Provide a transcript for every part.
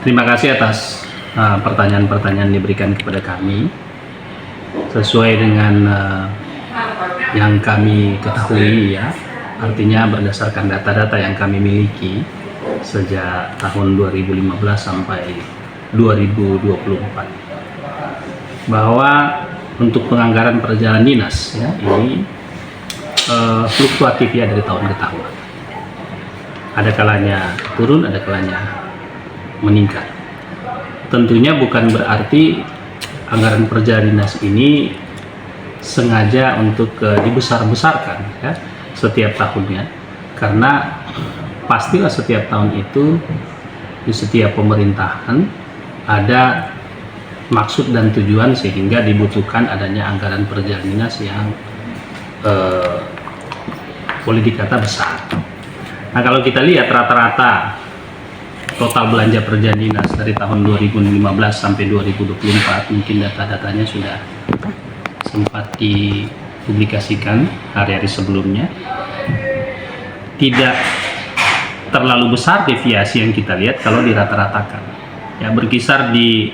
Terima kasih atas pertanyaan-pertanyaan diberikan kepada kami. Sesuai dengan yang kami ketahui ya, artinya berdasarkan data-data yang kami miliki sejak tahun 2015 sampai 2024, bahwa untuk penganggaran perjalanan dinas ya, ini fluktuatif ya dari tahun ke tahun. Ada kalanya turun, ada kalanya meningkat. Tentunya bukan berarti anggaran perjalanan dinas ini sengaja untuk dibesar-besarkan ya setiap tahunnya, karena pastilah setiap tahun itu di setiap pemerintahan ada maksud dan tujuan sehingga dibutuhkan adanya anggaran perjalanan dinas yang boleh dikata besar. Nah, kalau kita lihat rata-rata total belanja perjalanan dinas dari tahun 2015 sampai 2024, mungkin data-datanya sudah sempat dipublikasikan hari-hari sebelumnya. Tidak terlalu besar deviasi yang kita lihat kalau dirata-ratakan. Ya, berkisar di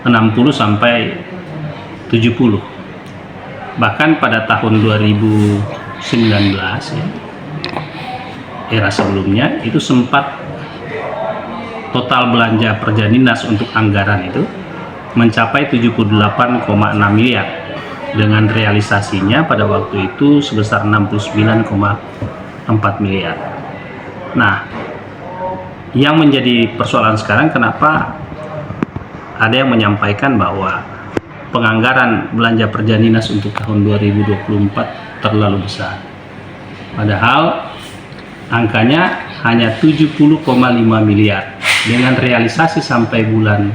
60 sampai 70. Bahkan pada tahun 2019 ya, era sebelumnya itu sempat total belanja perjalanan dinas untuk anggaran itu mencapai 78,6 miliar dengan realisasinya pada waktu itu sebesar 69,4 miliar. Nah, yang menjadi persoalan sekarang, kenapa ada yang menyampaikan bahwa penganggaran belanja perjalanan dinas untuk tahun 2024 terlalu besar, padahal angkanya hanya 70,5 miliar dengan realisasi sampai bulan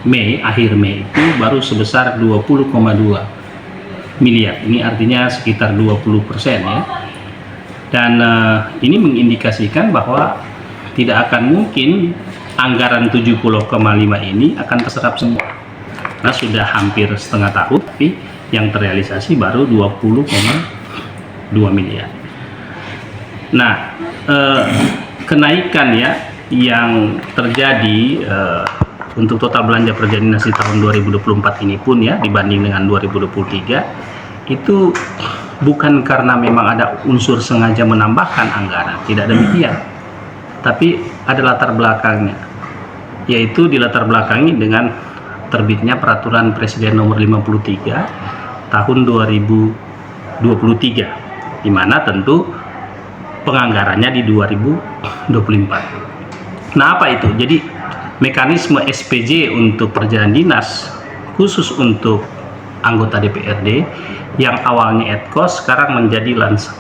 Mei, akhir Mei itu baru sebesar 20,2 miliar. Ini artinya sekitar 20% ya. Dan ini mengindikasikan bahwa tidak akan mungkin anggaran 70,5 ini akan terserap semua. Nah, sudah hampir setengah tahun, tapi yang terrealisasi baru 20,2 miliar. Nah, kenaikan ya yang terjadi untuk total belanja perjalanan dinas di tahun 2024 ini pun ya dibanding dengan 2023 itu bukan karena memang ada unsur sengaja menambahkan anggaran, tidak demikian, tapi ada latar belakangnya, yaitu dilatar belakangi dengan terbitnya peraturan Presiden nomor 53 tahun 2023, di mana tentu penganggarannya di 2024. Nah, apa itu? Jadi mekanisme SPJ untuk perjalanan dinas khusus untuk anggota DPRD yang awalnya ad-cost sekarang menjadi lansam.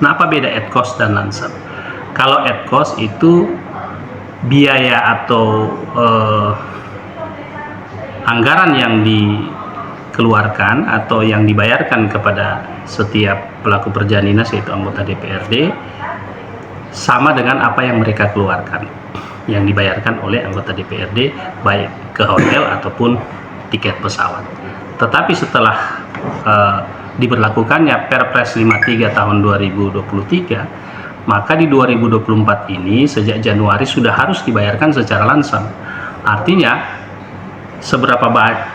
Nah, apa beda ad-cost dan lansam? Kalau ad-cost itu biaya atau anggaran yang dikeluarkan atau yang dibayarkan kepada setiap pelaku perjalanan dinas yaitu anggota DPRD sama dengan apa yang mereka keluarkan, yang dibayarkan oleh anggota DPRD baik ke hotel ataupun tiket pesawat. Tetapi setelah diberlakukannya Perpres 53 tahun 2023, maka di 2024 ini sejak Januari sudah harus dibayarkan secara langsung. Artinya seberapa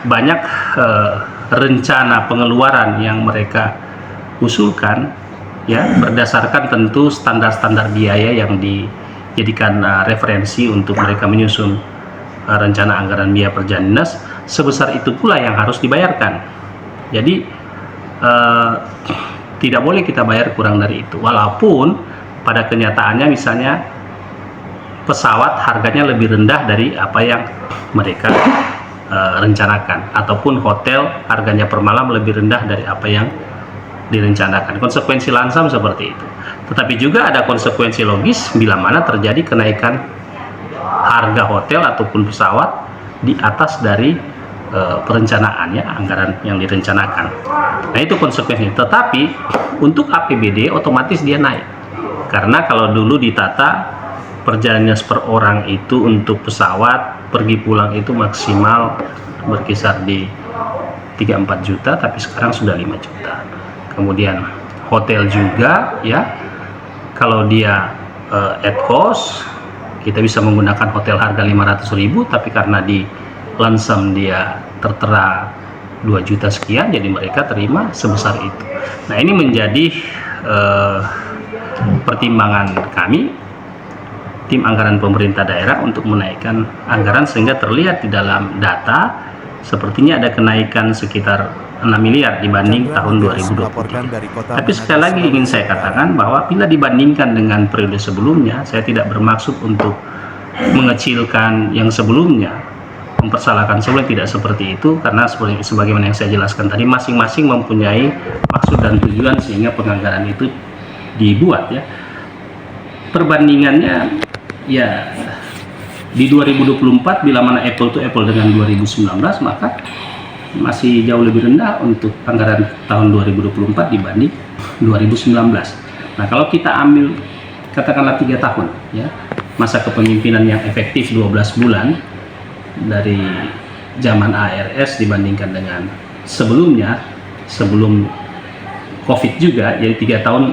banyak rencana pengeluaran yang mereka usulkan ya berdasarkan tentu standar-standar biaya yang dijadikan referensi untuk mereka menyusun rencana anggaran biaya perjalanan dinas, sebesar itu pula yang harus dibayarkan. Jadi tidak boleh kita bayar kurang dari itu, walaupun pada kenyataannya misalnya pesawat harganya lebih rendah dari apa yang mereka rencanakan, ataupun hotel harganya per malam lebih rendah dari apa yang direncanakan. Konsekuensi lansam seperti itu. Tetapi juga ada konsekuensi logis bila mana terjadi kenaikan harga hotel ataupun pesawat di atas dari perencanaannya, anggaran yang direncanakan. Nah, itu konsekuensinya. Tetapi untuk APBD otomatis dia naik, karena kalau dulu ditata perjalanannya per orang itu untuk pesawat pergi pulang itu maksimal berkisar di 3-4 juta, tapi sekarang sudah 5 juta. Kemudian hotel juga ya, kalau dia ad cost kita bisa menggunakan hotel harga 500.000, tapi karena di lansam dia tertera 2 juta sekian, jadi mereka terima sebesar itu. Nah, ini menjadi pertimbangan kami, tim anggaran pemerintah daerah, untuk menaikkan anggaran sehingga terlihat di dalam data sepertinya ada kenaikan sekitar 6 miliar dibanding tahun 2023. Tapi sekali lagi ingin saya katakan bahwa bila dibandingkan dengan periode sebelumnya, saya tidak bermaksud untuk mengecilkan yang sebelumnya, mempersalahkan sebelumnya, tidak seperti itu, karena sebagaimana yang saya jelaskan tadi, masing-masing mempunyai maksud dan tujuan sehingga penganggaran itu dibuat ya. Perbandingannya ya di 2024 bila mana apple to apple dengan 2019, maka masih jauh lebih rendah untuk anggaran tahun 2024 dibanding 2019. Nah, kalau kita ambil katakanlah 3 tahun ya, masa kepemimpinan yang efektif 12 bulan dari zaman ARS dibandingkan dengan sebelumnya, sebelum COVID juga, jadi 3 tahun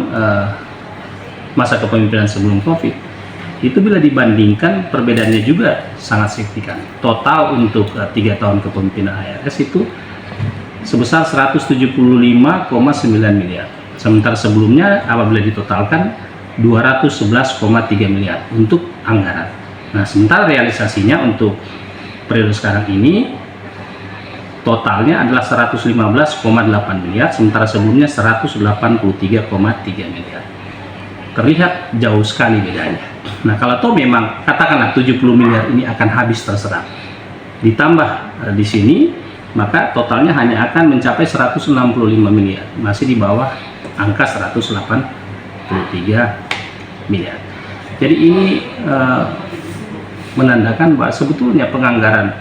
masa kepemimpinan sebelum COVID, itu bila dibandingkan perbedaannya juga sangat signifikan. Total untuk 3 tahun kepemimpinan ARS itu sebesar 175,9 miliar. Sementara sebelumnya apabila ditotalkan 211,3 miliar untuk anggaran. Nah, sementara realisasinya untuk periode sekarang ini totalnya adalah 115,8 miliar, sementara sebelumnya 183,3 miliar. Terlihat jauh sekali bedanya. Nah, kalau toh memang katakanlah 70 miliar ini akan habis terserap, ditambah di sini, maka totalnya hanya akan mencapai 165 miliar, masih di bawah angka 183 miliar. Jadi ini menandakan bahwa sebetulnya penganggaran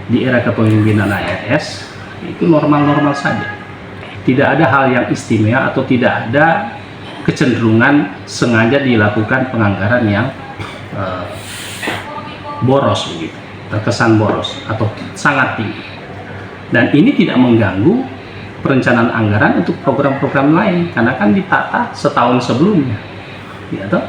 di era kepemimpinan ARS itu normal-normal saja. Tidak ada hal yang istimewa atau tidak ada kecenderungan sengaja dilakukan penganggaran yang boros begitu, terkesan boros atau sangat tinggi. Dan ini tidak mengganggu perencanaan anggaran untuk program-program lain, karena kan ditata setahun sebelumnya. Ya, toh?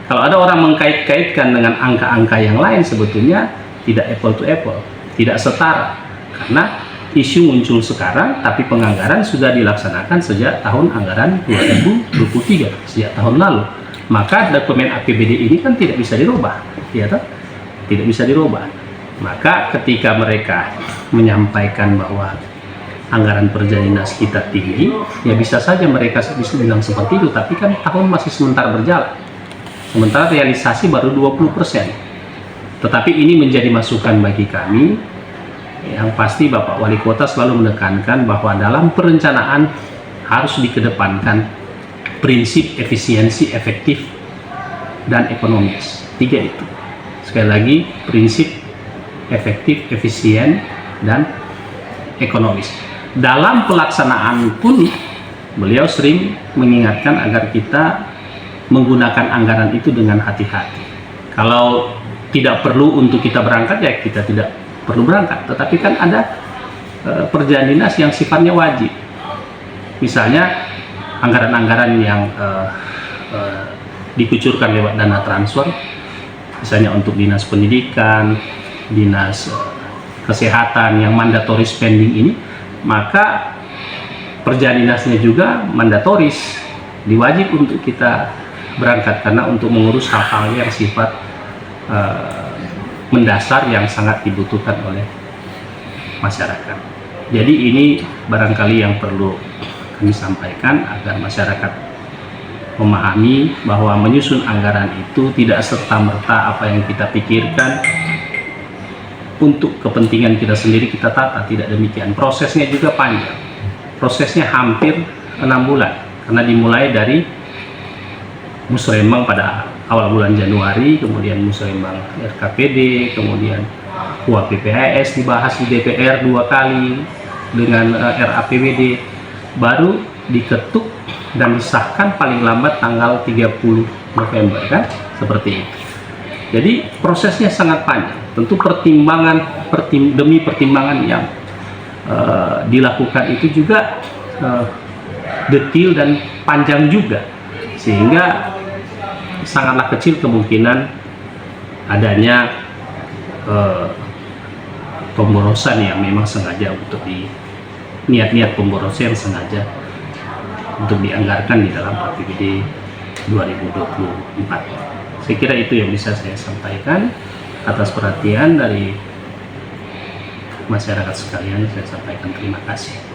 Kalau ada orang mengkait-kaitkan dengan angka-angka yang lain, sebetulnya tidak apple to apple, tidak setara, karena isu muncul sekarang, tapi penganggaran sudah dilaksanakan sejak tahun anggaran 2023, sejak tahun lalu. Maka dokumen APBD ini kan tidak bisa dirubah, ya toh? Tidak bisa dirubah. Maka ketika mereka menyampaikan bahwa anggaran per dinas kita tinggi, ya bisa saja mereka bisa bilang seperti itu, tapi kan tahun masih sebentar berjalan. Sementara realisasi baru 20%. Tetapi ini menjadi masukan bagi kami. Yang pasti Bapak Wali Kota selalu menekankan bahwa dalam perencanaan harus dikedepankan prinsip efisiensi, efektif, dan ekonomis. 3 itu. Sekali lagi, prinsip efektif, efisien, dan ekonomis. Dalam pelaksanaan pun beliau sering mengingatkan agar kita menggunakan anggaran itu dengan hati-hati. Kalau tidak perlu untuk kita berangkat, ya kita tidak perlu berangkat. Tetapi kan ada perjalanan dinas yang sifatnya wajib. Misalnya anggaran-anggaran yang dikucurkan lewat dana transfer, misalnya untuk dinas pendidikan, dinas kesehatan yang mandatory spending ini, maka perjalanan dinasnya juga mandatoris, diwajib untuk kita berangkat, karena untuk mengurus hal-hal yang sifat mendasar yang sangat dibutuhkan oleh masyarakat. Jadi ini barangkali yang perlu kami sampaikan agar masyarakat memahami bahwa menyusun anggaran itu tidak serta-merta apa yang kita pikirkan untuk kepentingan kita sendiri kita tata, tidak demikian. Prosesnya juga panjang. Prosesnya hampir 6 bulan karena dimulai dari musrembang pada awal bulan Januari, kemudian musrembang RKPD, kemudian UAPPHS dibahas di DPR 2 kali dengan RAPBD, baru diketuk dan disahkan paling lambat tanggal 30 November kan, seperti itu. Jadi prosesnya sangat panjang, tentu pertimbangan demi pertimbangan yang dilakukan itu juga detail dan panjang juga, sehingga sangatlah kecil kemungkinan adanya pemborosan yang memang sengaja untuk niat-niat pemborosan yang sengaja untuk dianggarkan di dalam APBD 2024. Saya kira itu yang bisa saya sampaikan. Atas perhatian dari masyarakat sekalian, saya sampaikan terima kasih.